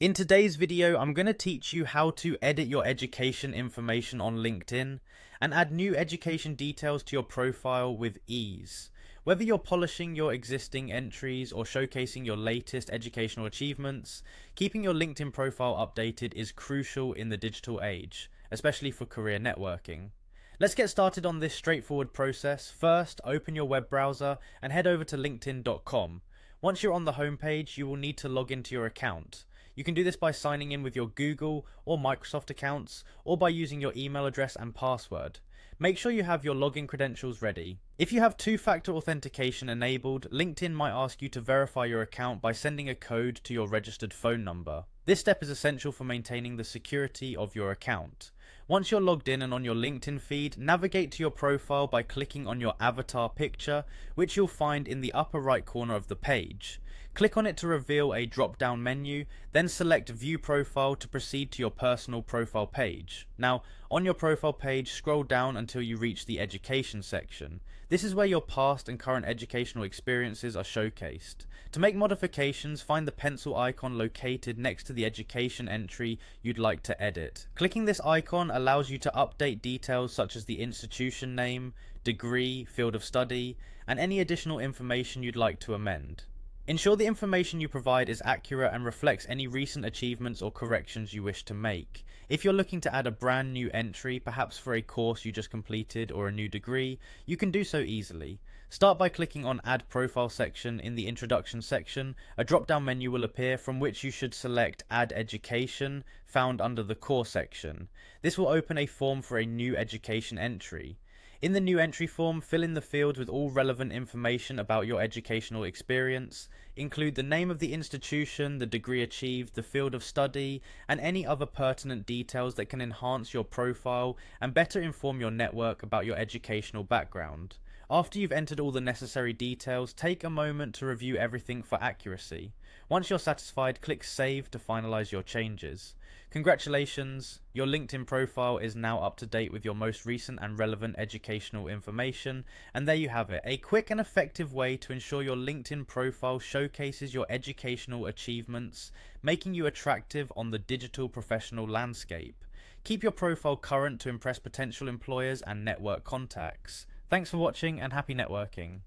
In today's video, I'm going to teach you how to edit your education information on LinkedIn and add new education details to your profile with ease. Whether you're polishing your existing entries or showcasing your latest educational achievements, keeping your LinkedIn profile updated is crucial in the digital age, especially for career networking. Let's get started on this straightforward process. First, open your web browser and head over to linkedin.com. Once you're on the homepage, you will need to log into your account. You can do this by signing in with your Google or Microsoft accounts, or by using your email address and password. Make sure you have your login credentials ready. If you have two-factor authentication enabled, LinkedIn might ask you to verify your account by sending a code to your registered phone number. This step is essential for maintaining the security of your account. Once you're logged in and on your LinkedIn feed, navigate to your profile by clicking on your avatar picture, which you'll find in the upper right corner of the page. Click on it to reveal a drop-down menu, then select View Profile to proceed to your personal profile page. Now, on your profile page, scroll down until you reach the Education section. This is where your past and current educational experiences are showcased. To make modifications, find the pencil icon located next to the education entry you'd like to edit. Clicking this icon allows you to update details such as the institution name, degree, field of study, and any additional information you'd like to amend. Ensure the information you provide is accurate and reflects any recent achievements or corrections you wish to make. If you're looking to add a brand new entry, perhaps for a course you just completed or a new degree, you can do so easily. Start by clicking on Add Profile section in the Introduction section. A drop-down menu will appear from which you should select Add Education, found under the Core section. This will open a form for a new education entry. In the new entry form, fill in the fields with all relevant information about your educational experience. Include the name of the institution, the degree achieved, the field of study, and any other pertinent details that can enhance your profile and better inform your network about your educational background. After you've entered all the necessary details, take a moment to review everything for accuracy. Once you're satisfied, click Save to finalize your changes. Congratulations, your LinkedIn profile is now up to date with your most recent and relevant educational information, and there you have it, a quick and effective way to ensure your LinkedIn profile showcases your educational achievements, making you attractive on the digital professional landscape. Keep your profile current to impress potential employers and network contacts. Thanks for watching and happy networking.